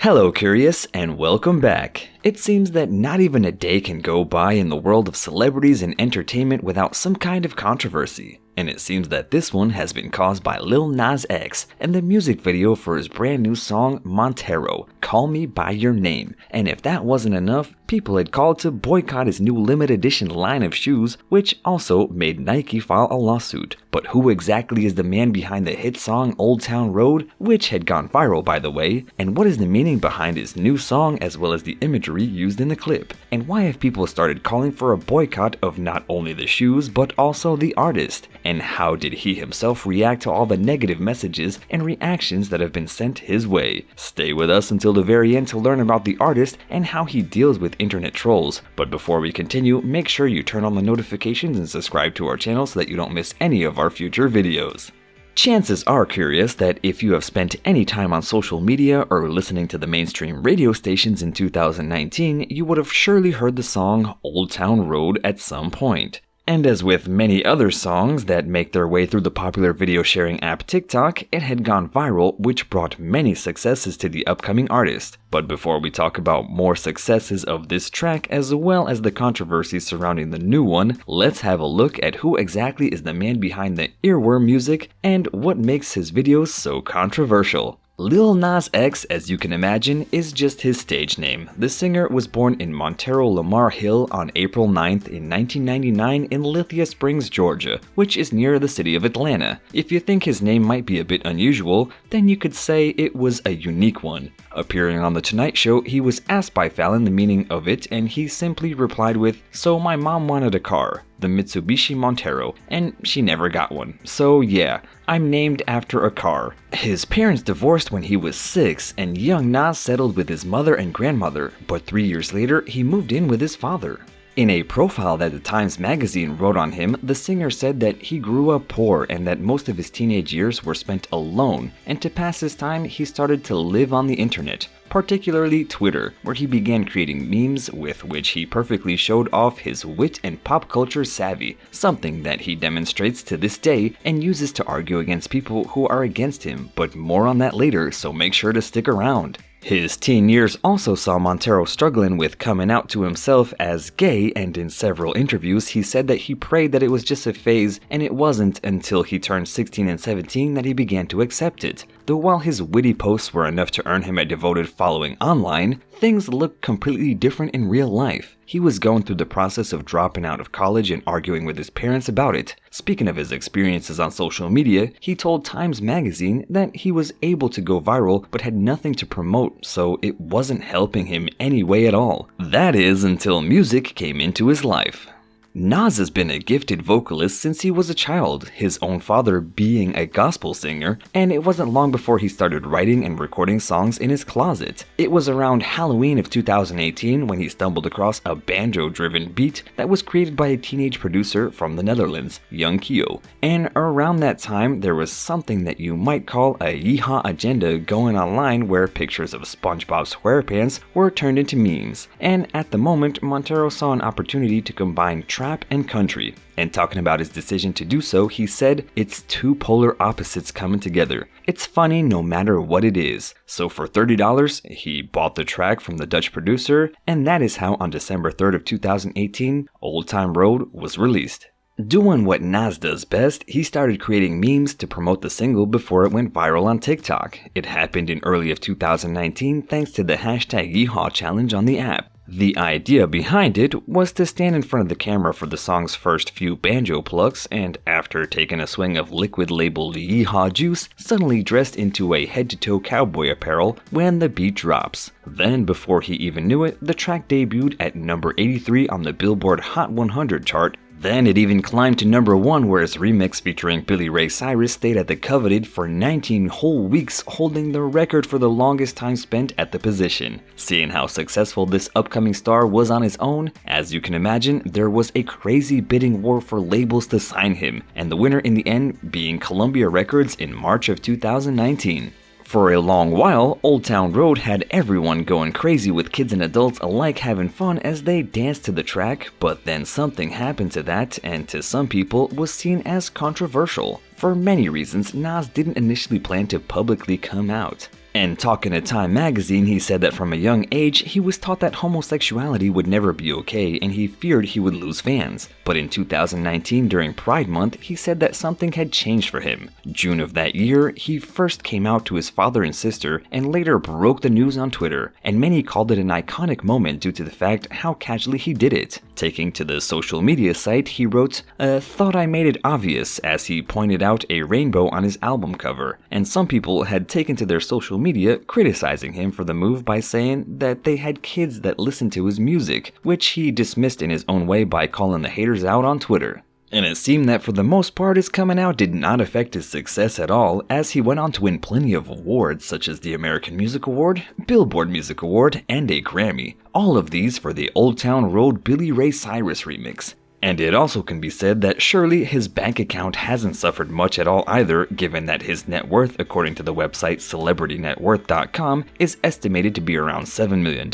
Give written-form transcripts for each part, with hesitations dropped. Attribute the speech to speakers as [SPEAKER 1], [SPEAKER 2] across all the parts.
[SPEAKER 1] Hello Curious and welcome back. It seems that not even a day can go by in the world of celebrities and entertainment without some kind of controversy. And it seems that this one has been caused by Lil Nas X and the music video for his brand new song Montero, Call Me By Your Name. And if that wasn't enough, people had called to boycott his new limited edition line of shoes, which also made Nike file a lawsuit. But who exactly is the man behind the hit song Old Town Road, which had gone viral by the way, and what is the meaning behind his new song as well as the imagery used in the clip? And why have people started calling for a boycott of not only the shoes but also the artist? And how did he himself react to all the negative messages and reactions that have been sent his way? Stay with us until the very end to learn about the artist and how he deals with internet trolls. But before we continue, make sure you turn on the notifications and subscribe to our channel so that you don't miss any of our future videos. Chances are curious that if you have spent any time on social media or listening to the mainstream radio stations in 2019, you would have surely heard the song Old Town Road at some point. And as with many other songs that make their way through the popular video sharing app TikTok, it had gone viral, which brought many successes to the upcoming artist. But before we talk about more successes of this track as well as the controversies surrounding the new one, let's have a look at who exactly is the man behind the earworm music and what makes his videos so controversial. Lil Nas X, as you can imagine, is just his stage name. The singer was born in Montero, Lamar Hill on April 9th in 1999 in Lithia Springs, Georgia, which is near the city of Atlanta. If you think his name might be a bit unusual, then you could say it was a unique one. Appearing on The Tonight Show, he was asked by Fallon the meaning of it, and he simply replied with, "So my mom wanted a car, the Mitsubishi Montero, and she never got one. So yeah, I'm named after a car." His parents divorced when he was 6, and young Nas settled with his mother and grandmother, but 3 years later, he moved in with his father. In a profile that the Times magazine wrote on him, the singer said that he grew up poor and that most of his teenage years were spent alone, and to pass his time, he started to live on the internet, particularly Twitter, where he began creating memes with which he perfectly showed off his wit and pop culture savvy, something that he demonstrates to this day and uses to argue against people who are against him, but more on that later, so make sure to stick around. His teen years also saw Montero struggling with coming out to himself as gay, and in several interviews he said that he prayed that it was just a phase, and it wasn't until he turned 16 and 17 that he began to accept it. Though while his witty posts were enough to earn him a devoted following online, things looked completely different in real life. He was going through the process of dropping out of college and arguing with his parents about it. Speaking of his experiences on social media, he told Times magazine that he was able to go viral but had nothing to promote, so it wasn't helping him any way at all. That is, until music came into his life. Nas has been a gifted vocalist since he was a child, his own father being a gospel singer, and it wasn't long before he started writing and recording songs in his closet. It was around Halloween of 2018 when he stumbled across a banjo-driven beat that was created by a teenage producer from the Netherlands, Young Kyo. And around that time, there was something that you might call a yeehaw agenda going online where pictures of SpongeBob SquarePants were turned into memes. And at the moment, Montero saw an opportunity to combine trap and country. And talking about his decision to do so, he said, "It's two polar opposites coming together. It's funny no matter what it is." So for $30, he bought the track from the Dutch producer, and that is how on December 3rd of 2018, Old Town Road was released. Doing what Nas does best, he started creating memes to promote the single before it went viral on TikTok. It happened in early of 2019 thanks to the hashtag Yeehaw challenge on the app. The idea behind it was to stand in front of the camera for the song's first few banjo plucks, and after taking a swing of liquid labeled Yeehaw juice, suddenly dressed into a head-to-toe cowboy apparel when the beat drops. Then, before he even knew it, the track debuted at number 83 on the Billboard Hot 100 chart. Then it even climbed to number 1, where its remix featuring Billy Ray Cyrus stayed at the coveted for 19 whole weeks, holding the record for the longest time spent at the position. Seeing how successful this upcoming star was on his own, as you can imagine, there was a crazy bidding war for labels to sign him, and the winner in the end being Columbia Records in March of 2019. For a long while, Old Town Road had everyone going crazy with kids and adults alike having fun as they danced to the track, but then something happened to that and to some people was seen as controversial. For many reasons, Nas didn't initially plan to publicly come out. And talking to Time magazine, he said that from a young age, he was taught that homosexuality would never be okay and he feared he would lose fans. But in 2019, during Pride Month, he said that something had changed for him. June of that year, he first came out to his father and sister and later broke the news on Twitter, and many called it an iconic moment due to the fact how casually he did it. Taking to the social media site, he wrote, "Thought I made it obvious," as he pointed out a rainbow on his album cover, and some people had taken to their social media criticizing him for the move by saying that they had kids that listened to his music, which he dismissed in his own way by calling the haters out on Twitter. And it seemed that for the most part his coming out did not affect his success at all, as he went on to win plenty of awards such as the American Music Award, Billboard Music Award, and a Grammy, all of these for the Old Town Road Billy Ray Cyrus remix. And it also can be said that surely his bank account hasn't suffered much at all either, given that his net worth, according to the website celebritynetworth.com, is estimated to be around $7 million.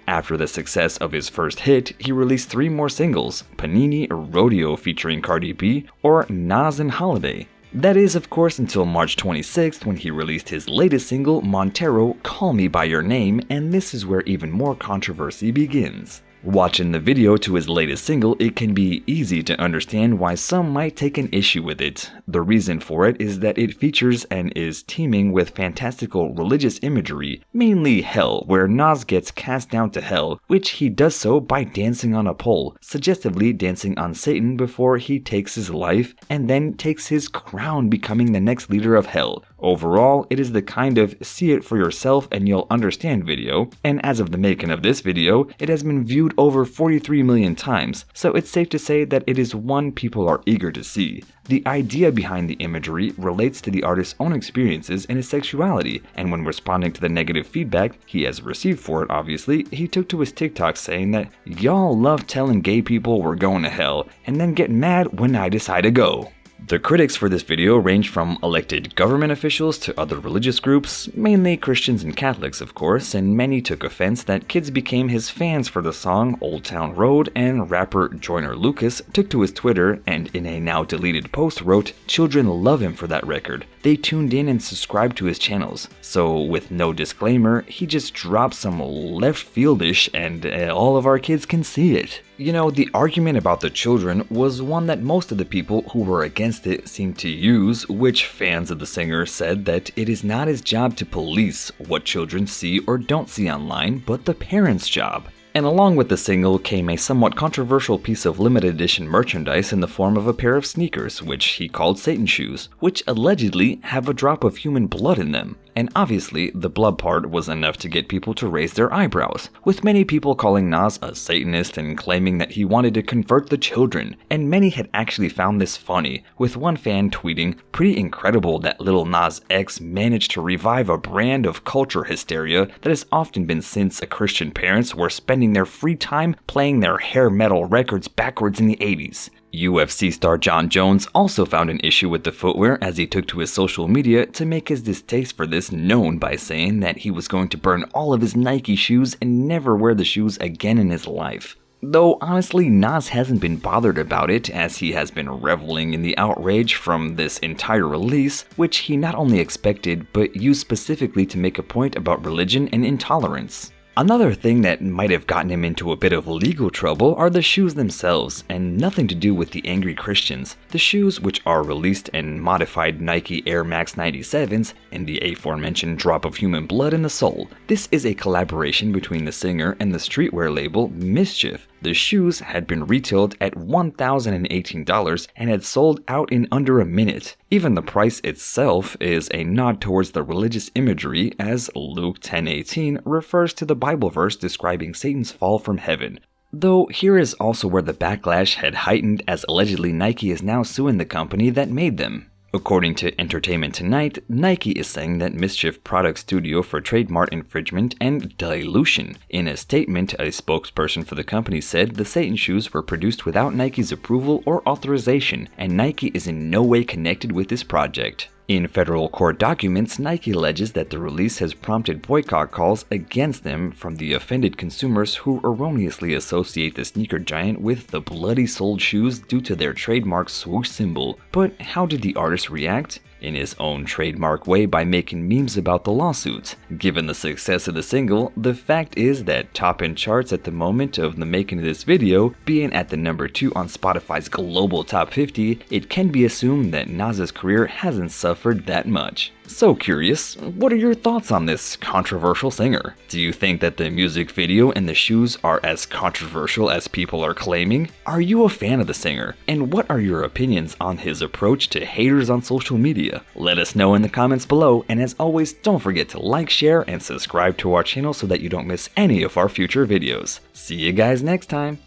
[SPEAKER 1] After the success of his first hit, he released 3 more singles, Panini, Rodeo featuring Cardi B, or Nas and Holiday. That is, of course, until March 26th when he released his latest single, Montero, Call Me By Your Name, and this is where even more controversy begins. Watching the video to his latest single, it can be easy to understand why some might take an issue with it. The reason for it is that it features and is teeming with fantastical religious imagery, mainly hell, where Nas gets cast down to hell, which he does so by dancing on a pole, suggestively dancing on Satan before he takes his life and then takes his crown, becoming the next leader of hell. Overall, it is the kind of see it for yourself and you'll understand video, and as of the making of this video, it has been viewed over 43 million times, so it's safe to say that it is one people are eager to see. The idea behind the imagery relates to the artist's own experiences and his sexuality, and when responding to the negative feedback he has received for it obviously, he took to his TikTok saying that, "Y'all love telling gay people we're going to hell, and then get mad when I decide to go." The critics for this video range from elected government officials to other religious groups, mainly Christians and Catholics of course, and many took offense that kids became his fans for the song Old Town Road, and rapper Joyner Lucas took to his Twitter and in a now deleted post wrote, "Children love him for that record. They tuned in and subscribed to his channels." So with no disclaimer, he just dropped some left fieldish and all of our kids can see it. You know, the argument about the children was one that most of the people who were against it seemed to use, which fans of the singer said that it is not his job to police what children see or don't see online, but the parents' job. And along with the single came a somewhat controversial piece of limited edition merchandise in the form of a pair of sneakers, which he called Satan shoes, which allegedly have a drop of human blood in them. And obviously, the blood part was enough to get people to raise their eyebrows, with many people calling Nas a Satanist and claiming that he wanted to convert the children, and many had actually found this funny, with one fan tweeting, "Pretty incredible that Lil Nas X managed to revive a brand of culture hysteria that has often been since Christian parents were spending their free time playing their hair metal records backwards in the 80s. UFC star Jon Jones also found an issue with the footwear as he took to his social media to make his distaste for this known by saying that he was going to burn all of his Nike shoes and never wear the shoes again in his life. Though honestly, Nas hasn't been bothered about it, as he has been reveling in the outrage from this entire release, which he not only expected but used specifically to make a point about religion and intolerance. Another thing that might have gotten him into a bit of legal trouble are the shoes themselves, and nothing to do with the angry Christians. The shoes, which are released in modified Nike Air Max 97s and the aforementioned drop of human blood in the sole. This is a collaboration between the singer and the streetwear label Mischief. The shoes had been retailed at $1,018 and had sold out in under a minute. Even the price itself is a nod towards the religious imagery, as Luke 10:18 refers to the Bible verse describing Satan's fall from heaven. Though here is also where the backlash had heightened, as allegedly Nike is now suing the company that made them. According to Entertainment Tonight, Nike is saying that Mischief Product Studio for trademark infringement and dilution. In a statement, a spokesperson for the company said the Satan shoes were produced without Nike's approval or authorization, and Nike is in no way connected with this project. In federal court documents, Nike alleges that the release has prompted boycott calls against them from the offended consumers who erroneously associate the sneaker giant with the bloody soled shoes due to their trademark swoosh symbol. But how did the artist react? in his own trademark way by making memes about the lawsuits. Given the success of the single, the fact is that top-end charts at the moment of the making of this video, being at the number 2 on Spotify's global top 50, it can be assumed that Nas's career hasn't suffered that much. So curious, what are your thoughts on this controversial singer? Do you think that the music video and the shoes are as controversial as people are claiming? Are you a fan of the singer? And what are your opinions on his approach to haters on social media? Let us know in the comments below, and as always, don't forget to like, share, and subscribe to our channel so that you don't miss any of our future videos. See you guys next time!